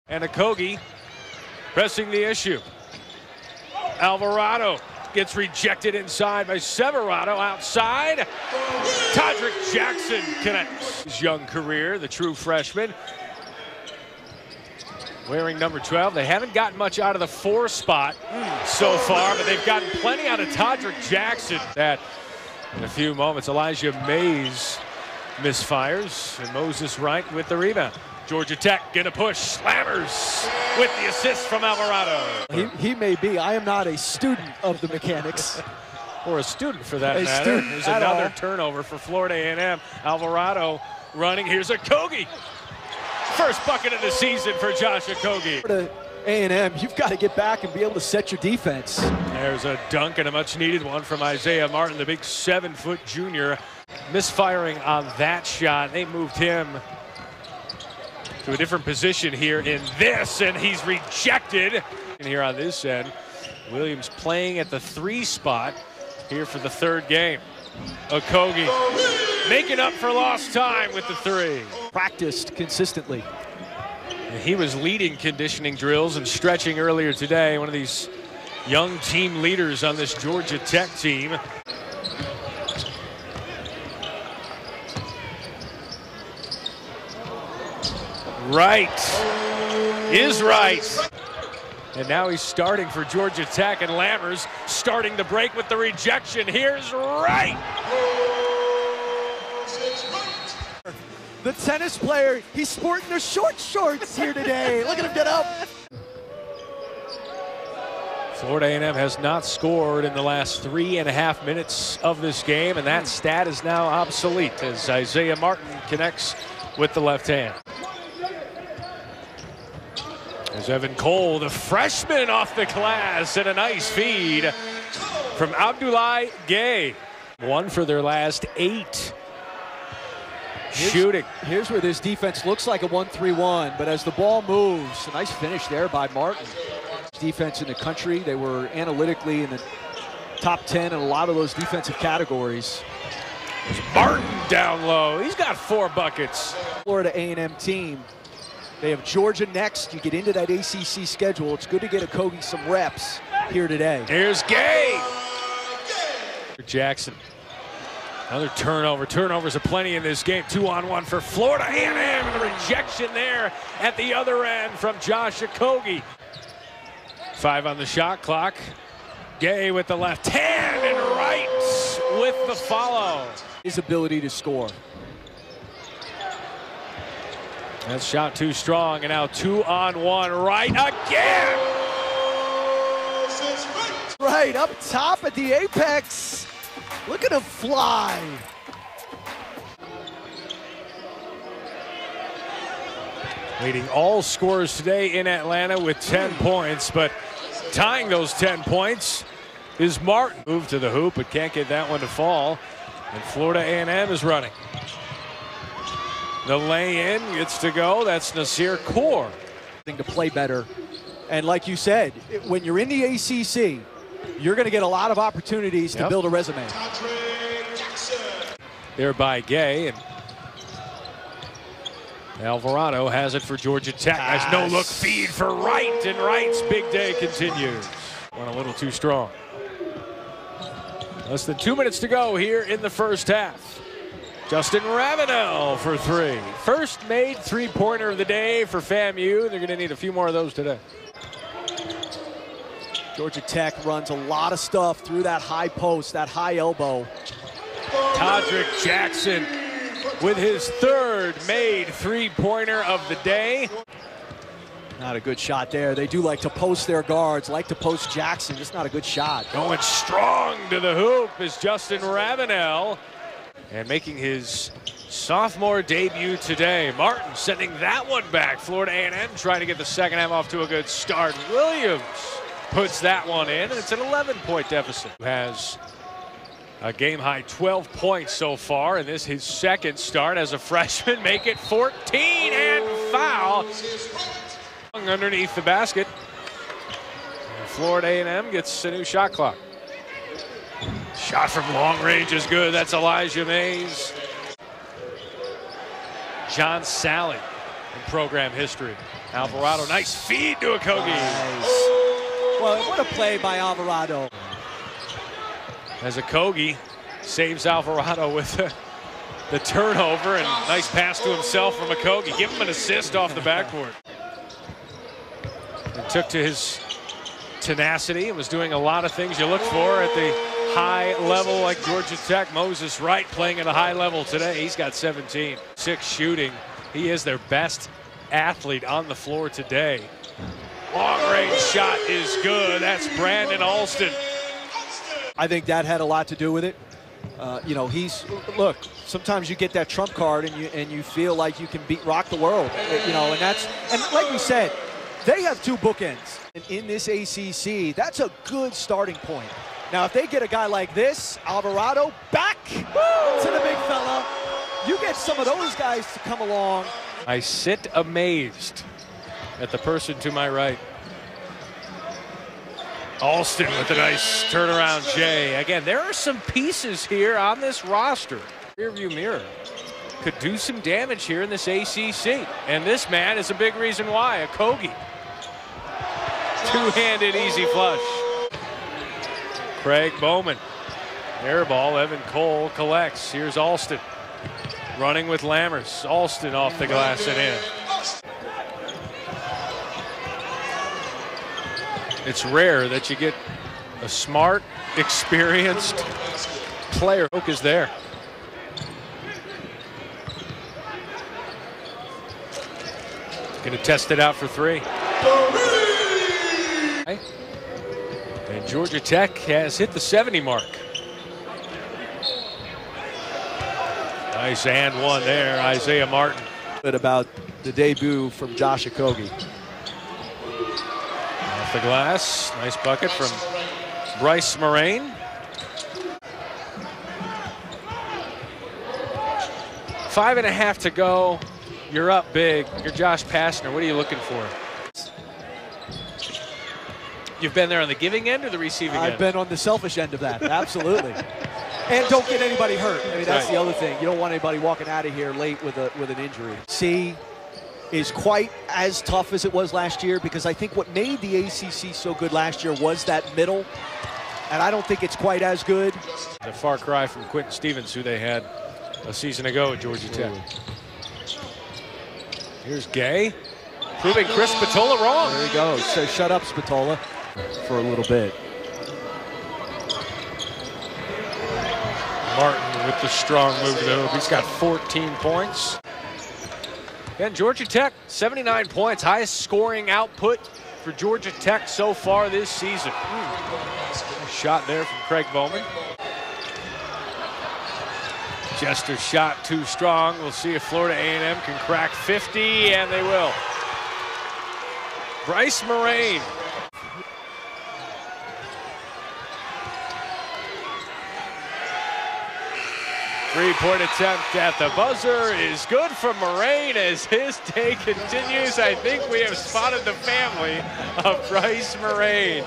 And Okogie pressing the issue. Alvarado gets rejected inside by Severado. Outside, Todrick Jackson connects. His young career, the true freshman, wearing number 12. They haven't gotten much out of the 4 spot so far, but they've gotten plenty out of Todrick Jackson. That in a few moments, Elijah Mays misfires, and Moses Wright with the rebound. Georgia Tech gonna push, slammers with the assist from Alvarado. He may be. I am not a student of the mechanics. Or a student for that matter. There's another turnover for Florida A&M. Alvarado running. Here's Okogie. First bucket of the season for Josh Okogie. Florida A&M, you've got to get back and be able to set your defense. There's a dunk and a much needed one from Isaiah Martin, the big 7-foot junior. Misfiring on that shot. They moved him to a different position here in this, and he's rejected. And here on this end, Williams playing at the 3 spot here for the 3rd game. Okogie making up for lost time with the 3. Practiced consistently. And he was leading conditioning drills and stretching earlier today. One of these young team leaders on this Georgia Tech team. Wright is right. And now he's starting for Georgia Tech, and Lammers starting the break with the rejection. Here's Wright. The tennis player, he's sporting the short shorts here today. Look at him get up. Florida A&M has not scored in the last 3.5 minutes of this game, and that stat is now obsolete as Isaiah Martin connects with the left hand. There's Evan Cole, the freshman off the glass, and a nice feed from Abdoulaye Gay. 1 for their last 8. Shooting. Here's where this defense looks like a 1-3-1, but as the ball moves, a nice finish there by Martin. Defense in the country, they were analytically in the top 10 in a lot of those defensive categories. There's Martin down low. He's got 4 buckets. Florida A&M team. They have Georgia next. You get into that ACC schedule. It's good to get Okogie some reps here today. Here's Gay. Jackson. Another turnover. Turnovers aplenty in this game. 2-on-1 for Florida A&M. The rejection there at the other end from Josh Okogie. 5 on the shot clock. Gay with the left hand and Wright with the follow. His ability to score. That shot too strong, and now 2-on-1. Wright again. Right up top at the apex. Look at him fly. Leading all scorers today in Atlanta with 10 points, but tying those 10 points is Martin. Move to the hoop, but can't get that one to fall. And Florida A&M is running. The lay-in gets to go. That's Nasir Kaur. To play better. And like you said, when you're in the ACC, you're going to get a lot of opportunities to build a resume. There by Gay, and Alvarado has it for Georgia Tech. Nice no-look feed for Wright, and Wright's big day continues. Went a little too strong. Less than 2 minutes to go here in the first half. Justin Ravenel for 3. First made 3-pointer of the day for FAMU. They're going to need a few more of those today. Georgia Tech runs a lot of stuff through that high post, that high elbow. Todrick Jackson with his 3rd made 3-pointer of the day. Not a good shot there. They do like to post their guards, like to post Jackson. Just not a good shot. Going strong to the hoop is Justin Ravenel. And making his sophomore debut today. Martin sending that one back. Florida A&M trying to get the second half off to a good start. Williams puts that one in, and it's an 11-point deficit. Has a game-high 12 points so far, and this his 2nd start as a freshman. Make it 14 and foul underneath the basket. And Florida A&M gets a new shot clock. Shot from long range is good. That's Elijah Mays. John Sally in program history. Alvarado, nice feed to Okogie. Nice. Well, what a play by Alvarado. As Okogie saves Alvarado with the turnover, and nice pass to himself from Okogie. Give him an assist off the backboard. And took to his tenacity and was doing a lot of things you look for at the high level like Georgia Tech. Moses Wright playing at a high level today. He's got 17. 6 shooting. He is their best athlete on the floor today. Long range shot is good. That's Brandon Alston. I think that had a lot to do with it. You know, look, sometimes you get that trump card and you feel like you can rock the world, you know, and like we said, they have 2 bookends in this ACC. That's a good starting point. Now, if they get a guy like this, Alvarado, back to the big fella, you get some of those guys to come along. I sit amazed at the person to my right. Alston with a nice turnaround J. Again, there are some pieces here on this roster. Rearview mirror could do some damage here in this ACC. And this man is a big reason why. Okogie. Two-handed easy flush. Craig Bowman. Air ball. Evan Cole collects. Here's Alston. Running with Lammers. Alston off the glass and in. It's rare that you get a smart, experienced player. Oak is there. Going to test it out for 3. And Georgia Tech has hit the 70 mark. Nice and one there, Isaiah Martin. Bit about the debut from Josh Okogie. Off the glass, nice bucket from Bryce Moraine. 5.5 to go. You're up big. You're Josh Pastner. What are you looking for? You've been there on the giving end or the receiving end? I've been on the selfish end of that, absolutely. And don't get anybody hurt. I mean, that's right. The other thing. You don't want anybody walking out of here late with an injury. C is quite as tough as it was last year, because I think what made the ACC so good last year was that middle, and I don't think it's quite as good. A far cry from Quentin Stevens, who they had a season ago at Georgia Tech. Here's Gay, proving Chris Spatola wrong. There he goes. So shut up, Spatola, for a little bit. Martin with the strong move to the hoop. He's got 14 points. And Georgia Tech, 79 points, highest scoring output for Georgia Tech so far this season. Nice shot there from Craig Bowman. Jester's shot too strong. We'll see if Florida A&M can crack 50, and they will. Bryce Moraine. Three-point attempt at the buzzer is good from Moraine as his day continues. I think we have spotted the family of Bryce Moraine.